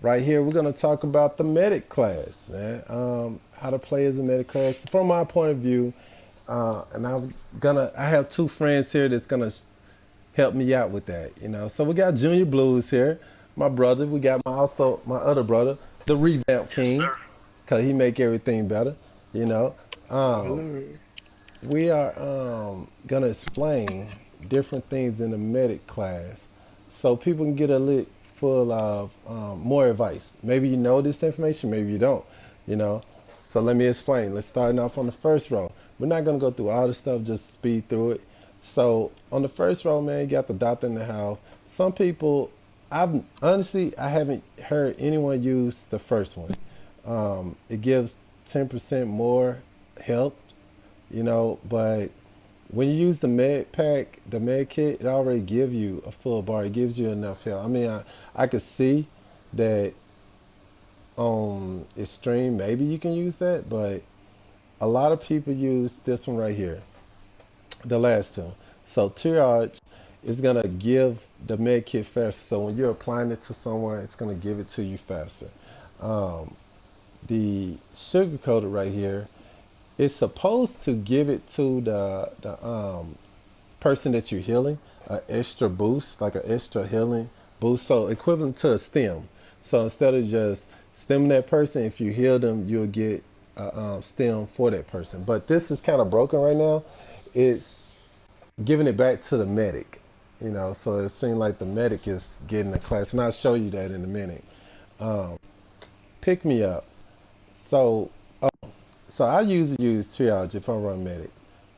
Right here, we're gonna talk about the medic class, man. How to play as a medic class from my point of view. And I have two friends here that's gonna help me out with that, you know. So we got Junior Blues here, my brother. We got my other brother, the Revamp Yes, King, sir. cause he make everything better, you know. Hello, Um, hello. we are gonna explain different things in the medic class, so people can get a lit full of more advice. Maybe you know this information, maybe you don't, you know. So let me explain. Let's start off on the first row. We're not gonna go through all the stuff, just speed through it. So on the first row, man, you got the doctor in the house. Some people, I haven't heard anyone use the first one. It gives 10% more help, you know, but when you use the med pack, the med kit, it already gives you a full bar. It gives you enough help. I mean, I could see that on extreme, maybe you can use that, but a lot of people use this one right here, the last two. So triage is gonna give the med kit faster. So when you're applying it to someone, it's gonna give it to you faster. Um, the sugar coated right here, it's supposed to give it to the person that you're healing, an extra boost, like an extra healing boost. So equivalent to a stem. So instead of just stemming that person, if you heal them, you'll get a stem for that person. But this is kind of broken right now. It's giving it back to the medic, you know. So it seems like the medic is getting the class, and I'll show you that in a minute. Um, pick me up. So So I usually use triage if I run medic,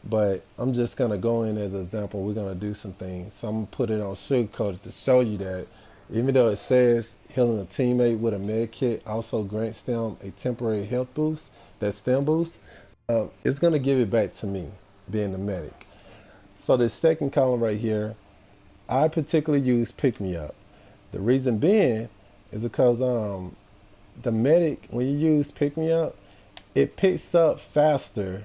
but I'm just gonna go in as an example. We're gonna do some things. So I'm gonna put it on sugarcoated to show you that even though it says healing a teammate with a med kit also grants them a temporary health boost, that stem boost, it's gonna give it back to me, being the medic. So the second column right here, I particularly use pick me up. The reason being is because the medic, when you use pick me up, it picks up faster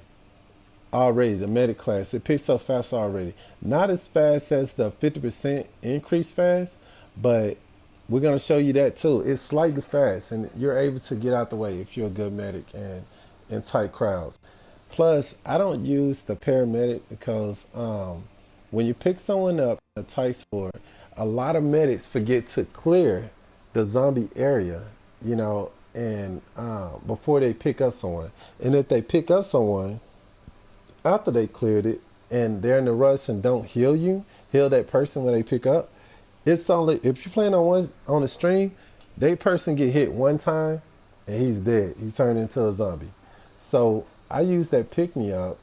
already. The medic class, it picks up faster already. Not as fast as the 50% increase fast, but we're going to show you that too. It's slightly fast, and you're able to get out the way if you're a good medic and in tight crowds. Plus, I don't use the paramedic because when you pick someone up in a tight sport, a lot of medics forget to clear the zombie area, you know, and before they pick up someone. And if they pick up someone after they cleared it and they're in the rush and don't heal that person when they pick up, it's only if you're playing on a stream, they person get hit one time and he's dead. He's turned into a zombie. So I use that pick me up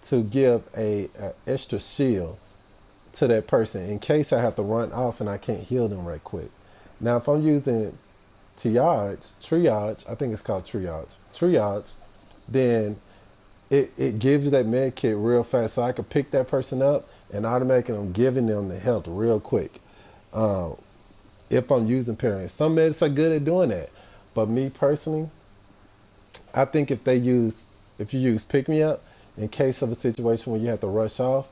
to give a extra shield to that person in case I have to run off and I can't heal them right quick. Now if I'm using triage, I think it's called triage, then it gives you that med kit real fast so I can pick that person up and automatically I'm giving them the health real quick. Uh, if I'm using parents. Some medics are good at doing that. But me personally, I think if you use pick me up in case of a situation where you have to rush off,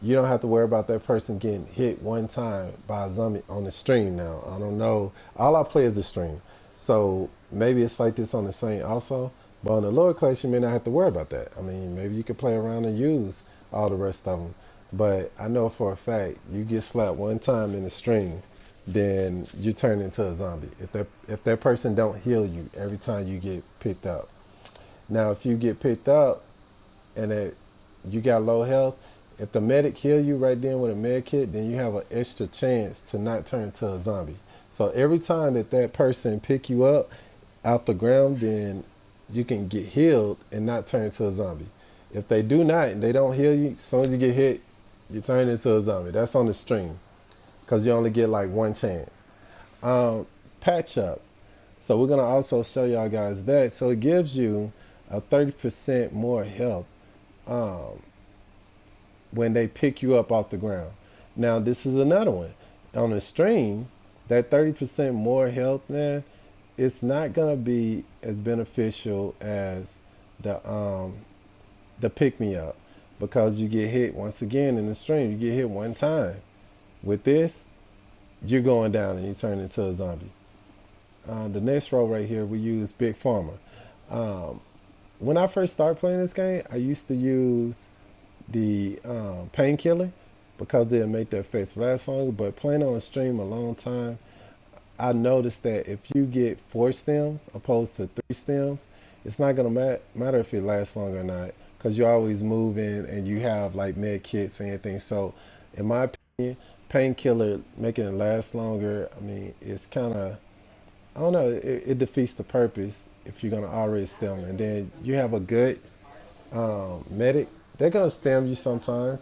you don't have to worry about that person getting hit one time by a zombie on the stream now. I don't know. All I play is the stream. So maybe it's like this on the same also. But on the lower class, you may not have to worry about that. I mean, maybe you could play around and use all the rest of them. But I know for a fact, you get slapped one time in the stream, then you turn into a zombie. If that person don't heal you every time you get picked up. Now, if you get picked up and you got low health, if the medic heal you right then with a med kit, then you have an extra chance to not turn into a zombie. So every time that person pick you up out the ground, then you can get healed and not turn into a zombie. If they do not and they don't heal you, as soon as you get hit, you turn into a zombie. That's on the stream because you only get like one chance. Patch up. So we're gonna also show y'all guys that. So it gives you a 30% more health um, when they pick you up off the ground. Now this is another one. On the stream, that 30% more health, man, it's not gonna be as beneficial as the the pick me up because you get hit once again in the stream. You get hit one time. With this, you're going down and you turn into a zombie. the next row right here, we use Big Pharma. Um, when I first started playing this game, I used to use the painkiller because it'll make the effects last longer. But playing on a stream a long time, I noticed that if you get 4 stems opposed to 3 stems, it's not gonna matter if it lasts longer or not, because you're always moving and you have like med kits and everything. So, in my opinion, painkiller making it last longer, I mean, it's kind of, I don't know, it defeats the purpose if you're gonna already stem. And then you have a good medic, they're gonna stem you sometimes.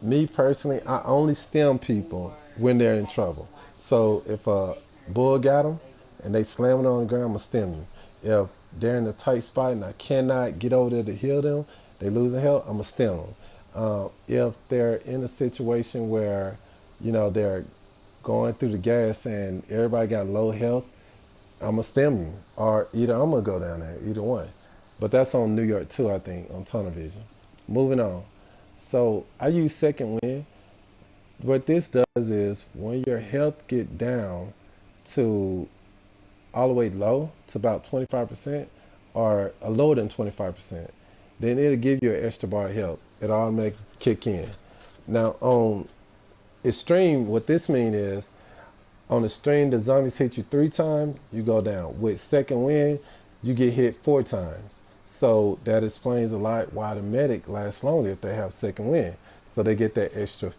Me personally, I only stem people when they're in trouble. So if a bull got them and they slam it on the ground, I'm gonna stem you. If they're in a tight spot and I cannot get over there to heal them, they losing health, I'm gonna stem them. If they're in a situation where, they're going through the gas and everybody got low health, I'm gonna stem you, or either I'm gonna go down there, either one. But that's on New York too, I think, on Tunnel Vision. Moving on. So I use second wind. What this does is when your health get down to all the way low to about 25% or lower than 25%, then it'll give you an extra bar of health. It automatically kick in. Now on extreme, what this means is on the stream, the zombies hit you 3 times, you go down. With second wind, you get hit 4 times. So that explains a lot why the medic lasts longer if they have second wind. So they get that extra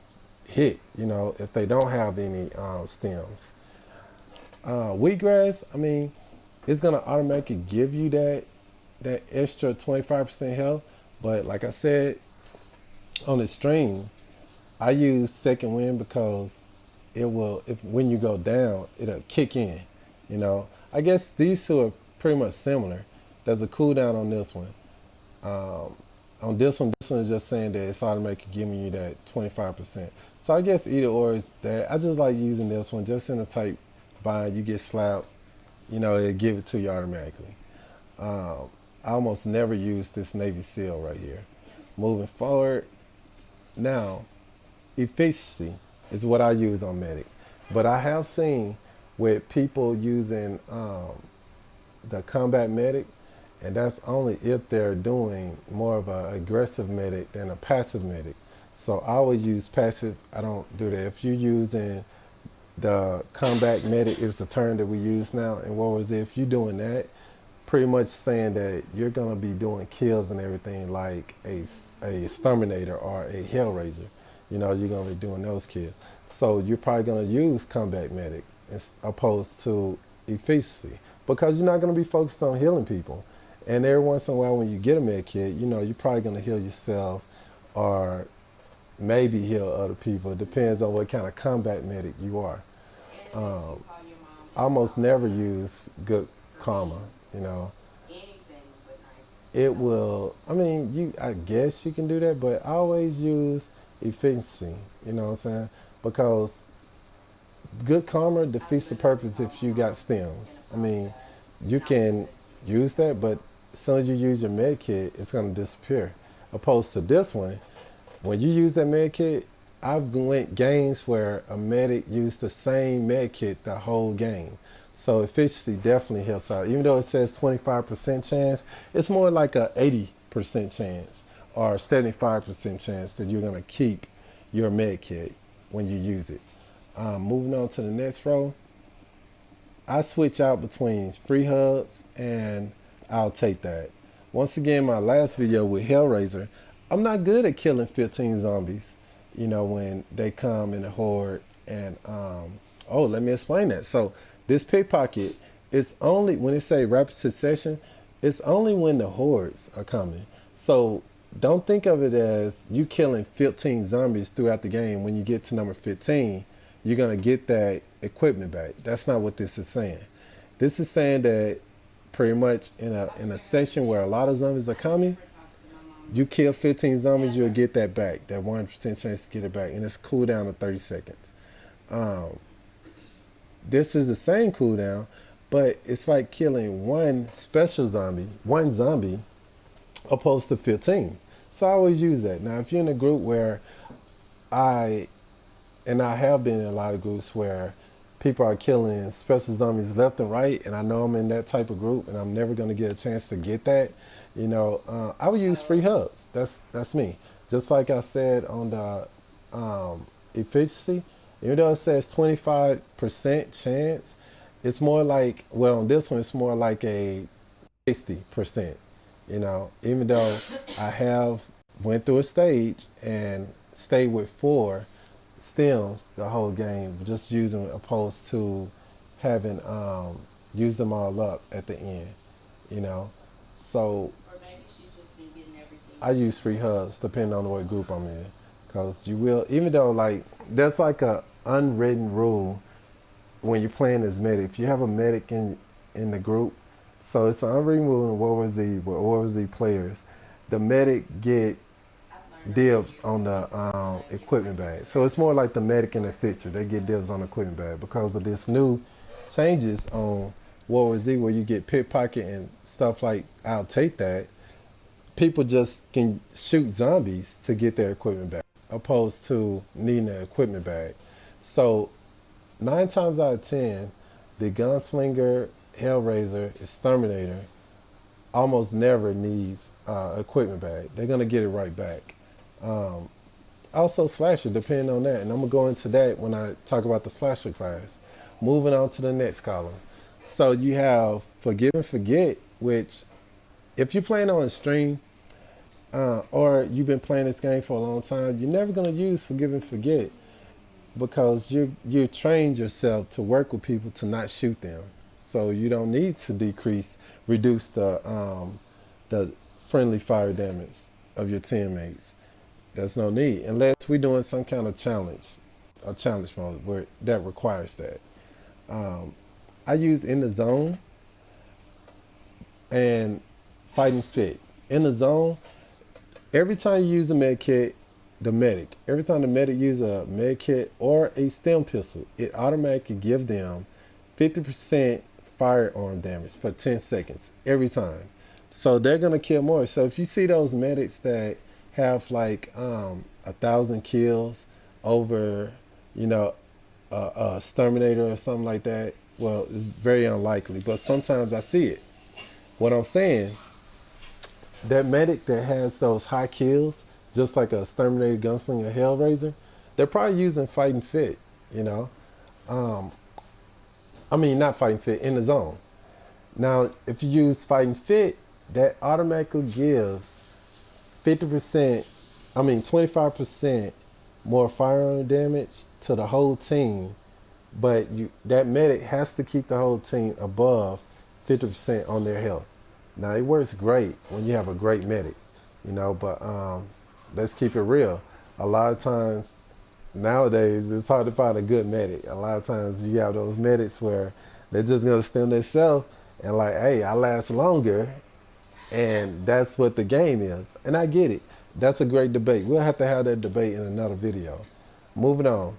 hit, if they don't have any stems. Wheatgrass, I mean, it's gonna automatically give you that extra 25% health. But like I said, on the stream, I use second wind because it will, if when you go down, it'll kick in. I guess these two are pretty much similar. There's a cooldown on this one. On this one is just saying that it's automatically giving you that 25%. So I guess either or is that. I just like using this one just in a tight bind. You get slapped, it'll give it to you automatically. I almost never use this Navy SEAL right here. Moving forward, now efficiency is what I use on medic, but I have seen with people using the combat medic, and that's only if they're doing more of an aggressive medic than a passive medic. So I always use passive. I don't do that. If you're using the combat medic is the term that we use now in World War Z, if you're doing that, pretty much saying that you're gonna be doing kills and everything like a Exterminator or a Hellraiser. You're gonna be doing those kills. So you're probably gonna use combat medic as opposed to efficiency because you're not gonna be focused on healing people. And every once in a while, when you get a med kit, you're probably gonna heal yourself or maybe heal other people. It depends on what kind of combat medic you are. Um, I almost never use good karma. You know, it will. I mean, I guess you can do that, but I always use efficiency. You know what I'm saying? Because good karma defeats the purpose if you got stems. I mean, you can use that, but as soon as you use your med kit, it's gonna disappear. Opposed to this one, when you use that med kit, I've went games where a medic used the same med kit the whole game. So efficiency definitely helps out. Even though it says 25% chance, it's more like a 80% chance or 75% chance that you're gonna keep your med kit when you use it. Moving on to the next row, I switch out between free hugs and I'll take that. Once again, my last video with Hellraiser, I'm not good at killing 15 zombies, when they come in a horde. And, oh, let me explain that. So this pickpocket, it's only, when it say rapid succession, it's only when the hordes are coming. So don't think of it as you killing 15 zombies throughout the game. When you get to number 15, you're going to get that equipment back. That's not what this is saying. This is saying that pretty much in a section where a lot of zombies are coming, you kill 15 zombies, you'll get that back, that 1% chance to get it back, and it's cooldown of 30 seconds. This is the same cooldown, but it's like killing one zombie, opposed to 15. So I always use that. Now, if you're in a group where I have been in a lot of groups where people are killing special zombies left and right, and I know I'm in that type of group, and I'm never gonna get a chance to get that. I would use free hugs. That's me. Just like I said on the efficiency, even though it says 25% chance, it's more like, well, on this one, it's more like a 60%. Even though I have went through a stage and stayed with 4 stems the whole game, just using opposed to having used them all up at the end. You know, so I use free hugs depending on what group I'm in, because you will, even though like there's like a unwritten rule when you're playing as medic. If you have a medic in the group, so it's an unwritten rule in World War Z players. The medic get dibs on the equipment bag. So it's more like the medic and the fixer. They get dibs on the equipment bag because of this new changes on World War Z where you get pickpocket and stuff like I'll take that. People just can shoot zombies to get their equipment back opposed to needing an equipment bag. So 9 times out of 10, the gunslinger, hellraiser, exterminator almost never needs equipment bag. They're gonna get it right back. Um, Also slasher, depending on that, and I'm gonna go into that when I talk about the slasher class. Moving on to the next column. So you have forgive and forget, which if you're playing on a stream or you've been playing this game for a long time, you're never gonna use forgive and forget because you trained yourself to work with people to not shoot them. So you don't need to reduce the friendly fire damage of your teammates. There's no need unless we're doing some kind of challenge, a challenge mode where that requires that. Um, I use in the zone and fighting fit. In the zone, every time you use a med kit, every time the medic uses a med kit or a stem pistol, it automatically gives them 50% firearm damage for 10 seconds every time. So they're gonna kill more. So if you see those medics that have like 1,000 kills over, you know, a exterminator or something like that, well, it's very unlikely. But sometimes I see it. What I'm saying, that medic that has those high kills, just like a exterminator, gunslinger, hellraiser, they're probably using fighting fit. You know, um, I mean not fighting fit in the zone. Now, if you use fighting fit, that automatically gives 50%, I mean 25% more firearm damage to the whole team, but that medic has to keep the whole team above 50% on their health. Now it works great when you have a great medic, but let's keep it real. A lot of times nowadays it's hard to find a good medic. A lot of times you have those medics where they're just gonna stem themselves and like, hey, I last longer, and that's what the game is. And I get it. That's a great debate. We'll have to have that debate in another video. Moving on.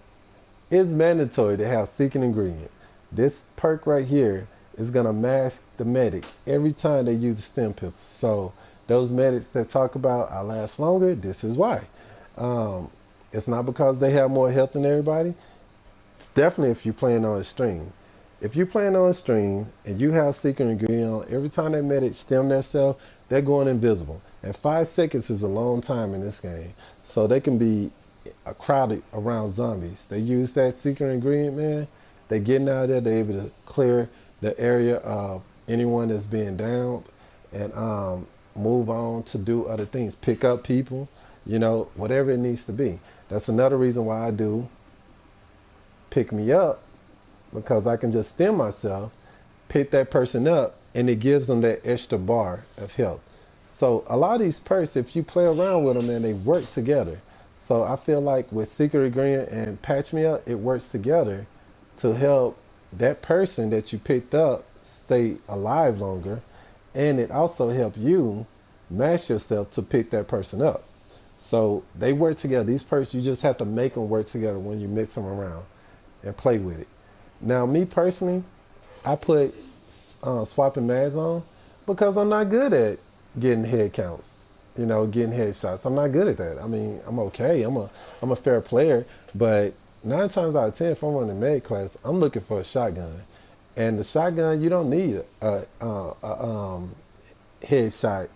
It's mandatory to have secret ingredient. This perk right here is gonna mask the medic every time they use the stem pistol. So those medics that talk about I last longer, this is why. It's not because they have more health than everybody. It's definitely if you're playing on a stream. If you're playing on a stream and you have secret ingredient on, every time that medic stem themselves, they're going invisible. And 5 seconds is a long time in this game. So they can be crowded around zombies. They use that secret ingredient, man. They're getting out there, they're able to clear the area of anyone that's being downed and move on to do other things. Pick up people, whatever it needs to be. That's another reason why I do pick me up, because I can just stem myself, pick that person up, and it gives them that extra bar of health. So a lot of these perks, if you play around with them, and they work together. So I feel like with Secret Ingredient and Patch Me Up, it works together to help that person that you picked up stay alive longer, and it also helps you match yourself to pick that person up. So they work together. These perks, you just have to make them work together when you mix them around and play with it. Now, me personally, I put swapping mags on because I'm not good at getting head counts, getting headshots. I'm not good at that. I mean, I'm okay. I'm a fair player, but nine times out of ten, if I'm on the med class, I'm looking for a shotgun. And the shotgun, you don't need a headshot.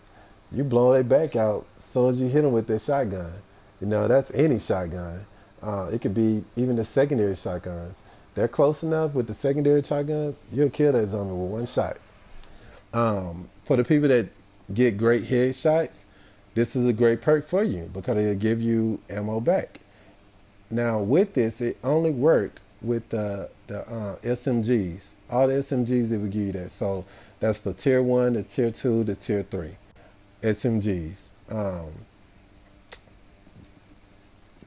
You blow their back out as soon as you hit them with that shotgun. You know, that's any shotgun. It could be even the secondary shotguns. They're close enough with the secondary shotguns, you'll kill that zombie with one shot. For the people that get great headshots, this is a great perk for you because it'll give you ammo back. Now with this, it only worked with the SMGs. All the SMGs it would give you that. So that's the tier one, the tier two, the tier three SMGs. Um,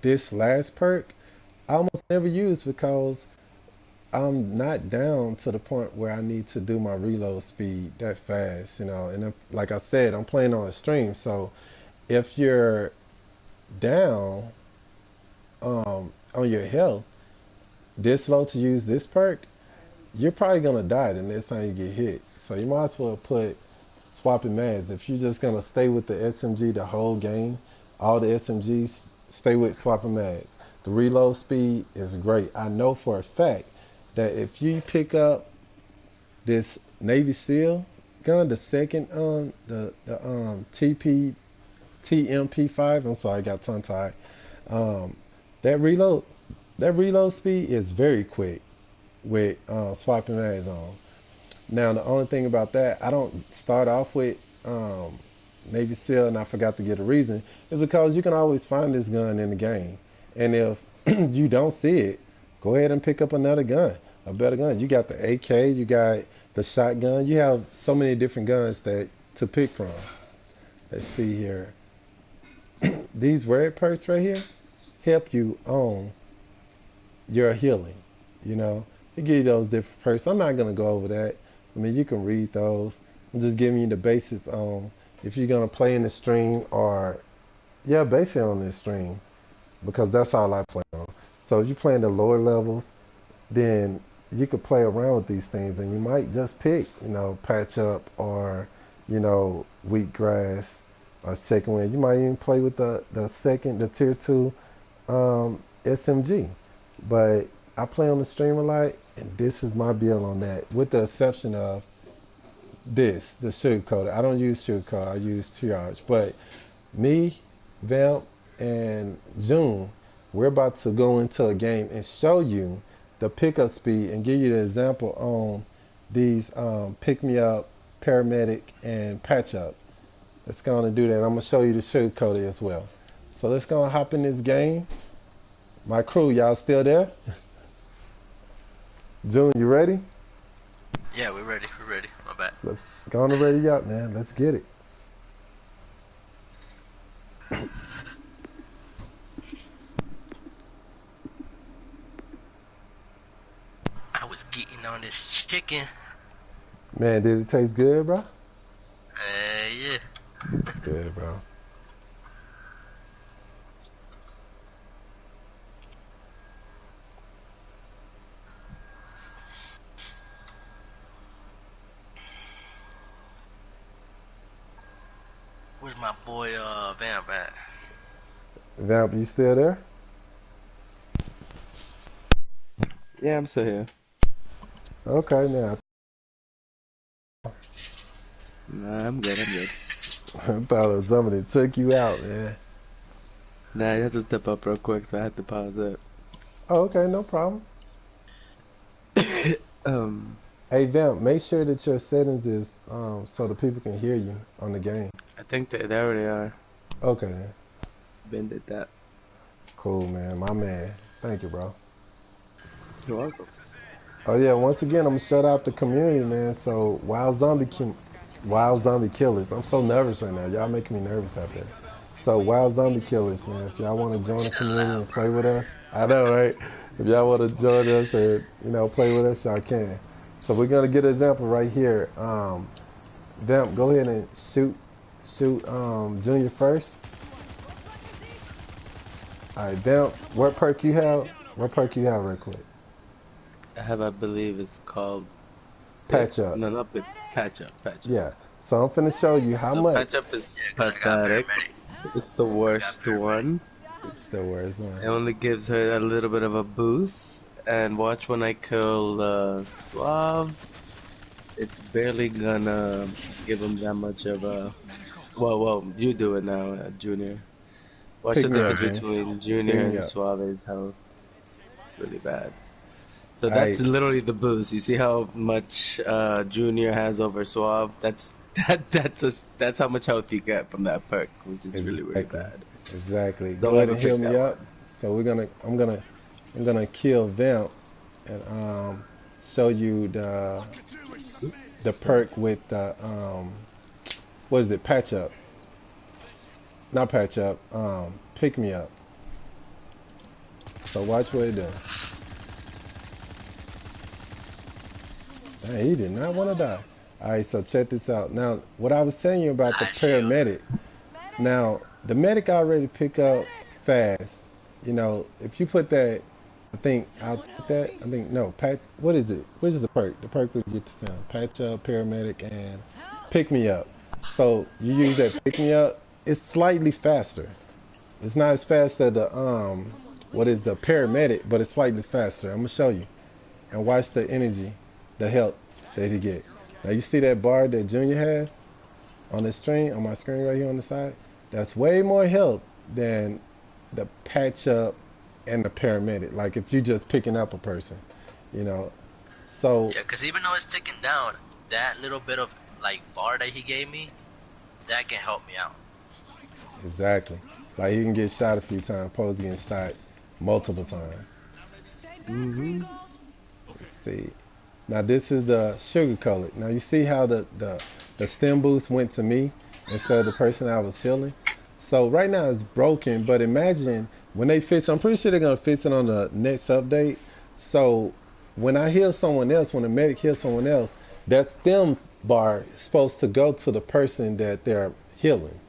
this last perk I almost never use because I'm not down to the point where I need to do my reload speed that fast, you know. And if, like I said, I'm playing on a stream, so if you're down on your health this low to use this perk, you're probably gonna die the next time you get hit. So you might as well put swapping mags. If you're just gonna stay with the SMG the whole game, all the SMGs stay with swapping mags. The reload speed is great. I know for a fact that if you pick up this Navy SEAL gun, the second the TP TMP5, I'm sorry, I got tongue tied. Um, that reload that reload speed is very quick with swapping mags on. Now the only thing about that, I don't start off with Navy SEAL, and I forgot to get a reason, is because you can always find this gun in the game. And if you don't see it, go ahead and pick up another gun, a better gun. You got the AK, you got the shotgun. You have so many different guns that to pick from. Let's see here. These red perks right here help you on your healing. You know, it gives you those different perks. I'm not gonna go over that. I mean, you can read those. I'm just giving you the basics on if you're gonna play in the stream or yeah, basically on this stream because that's all I play on. So if you're playing the lower levels, then you could play around with these things and you might just pick, you know, patch up or, you know, wheatgrass or second wind. You might even play with the tier two SMG. But I play on the stream a lot and this is my build on that with the exception of the sugarcoated. I don't use sugarcoat, I use triage. But me, Vamp, and June, we're about to go into a game and show you the pickup speed and give you the example on these pick me up, paramedic, and patch up. Let's go on and do that. I'm gonna show you the sugarcoated as well. So let's go and hop in this game. My crew, y'all still there? June, you ready? Yeah, we're ready. We're ready. My bad. Let's go on and ready up, man. Let's get it. I was getting on this chicken. Man, did it taste good, bro? Yeah. That's good, bro. Where's my boy Vamp at? Vamp, you still there? Yeah, I'm still here. Okay, now. Nah, I'm good, I'm good. I thought it was somebody that took you out, man. Nah, you had to step up real quick, so I had to pause it. Oh, okay, no problem. Um, Hey, Vamp, make sure that your settings is so the people can hear you on the game. I think they already are. Okay, then. Ben did that. Cool, man. My man. Thank you, bro. You're welcome. Oh yeah, once again, I'm gonna shout out the community, man. So Wild Zombie Killers. I'm so nervous right now. Y'all making me nervous out there. So Wild Zombie Killers, man. If y'all want to join the Chill community out, and bro. play with us, I know, right? If y'all want to join us and play with us, y'all can. So we're gonna get an example right here. Vamp, go ahead and shoot Junior first. All right, Vamp. What perk you have? What perk you have, real quick? I believe it's called Patch up. No, not bit. Patch up. Patch up. Yeah. So I'm finna show you how The much. patch up is Yeah, 'cause I got a pathetic. paramedic. It's the worst one. It's the worst It one. only gives her a little bit of a boost. And watch when I kill Suave, it's barely gonna give him that much of a. Well, you do it now, Junior. Watch Pick the me up, difference Junior. between Pick Junior me and up. Suave's health. It's really bad. So that's Alright, literally the boost. You see how much Junior has over Suave? That's how much health you get from that perk, which is really exactly. bad. Exactly. Don't Go ahead ever and heal pick me that up. one. So I'm gonna kill Vamp and show you the Sorry. perk with the what is it? Patch up. Not patch up. Pick me up. So watch what it does. Dang, he did not want to die. Alright, so check this out. Now, what I was telling you about the High shield. paramedic. Now, the medic already pick up fast. You know, if you put that, I think I'll put that. I think no, patch. What is it? Which is the perk? The perk would get the sound. Patch up, paramedic, and pick me up. So you use that pick me up. It's slightly faster. It's not as fast as the what is the paramedic, but it's slightly faster. I'm gonna show you and watch the energy, the health that he gets. Now you see that bar that Junior has on the screen, on my screen right here on the side. That's way more health than the patch up and the paramedic. Like if you just picking up a person, you know. So Yeah, because even though it's ticking down, that little bit of like bar that he gave me, that can help me out. exactly, like you can get shot a few times, opposed to getting shot multiple times. Mm-hmm. See, now this is the sugar colored. Now you see how the stem boost went to me instead of the person I was healing. So right now it's broken, but imagine when they fix. I'm pretty sure they're gonna fix it on the next update. So when I heal someone else, when a medic heals someone else, that stem bar is supposed to go to the person that they're healing,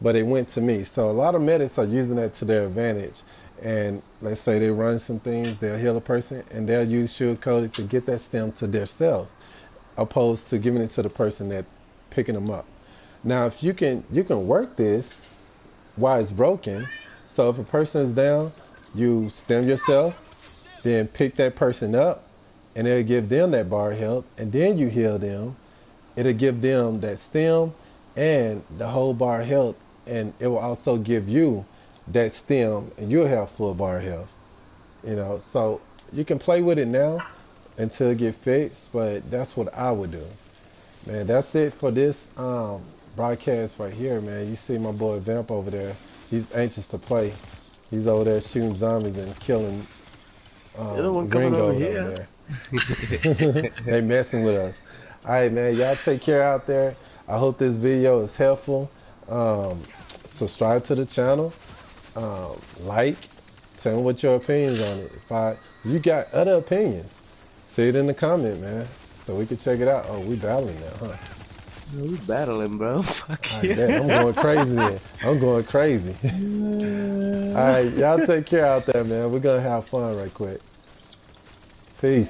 but it went to me. So a lot of medics are using that to their advantage. And let's say they run some things, they'll heal a person, and they'll use sugar coated to get that stem to their self, opposed to giving it to the person that picking them up. Now, if you can work this while it's broken. So if a person is down, you stem yourself, then pick that person up, and it'll give them that bar health, and then you heal them. It'll give them that stem and the whole bar health, and it will also give you that stem, and you'll have full bar health. You know, so you can play with it now until it get fixed, but that's what I would do. Man, that's it for this broadcast right here, man. You see my boy Vamp over there. He's anxious to play. He's over there shooting zombies and killing You're the one coming over gringos over here. there. They messing with us. All right, man. Y'all take care out there. I hope this video is helpful. Um, Subscribe to the channel. Like. Tell me what your opinions on it. If you got other opinions, say it in the comment, man, so we can check it out. Oh, we battling now, huh? We battling, bro. Fuck I you. bet I'm going crazy then. I'm going crazy. All right, y'all take care out there, man. We're gonna have fun right quick. Peace.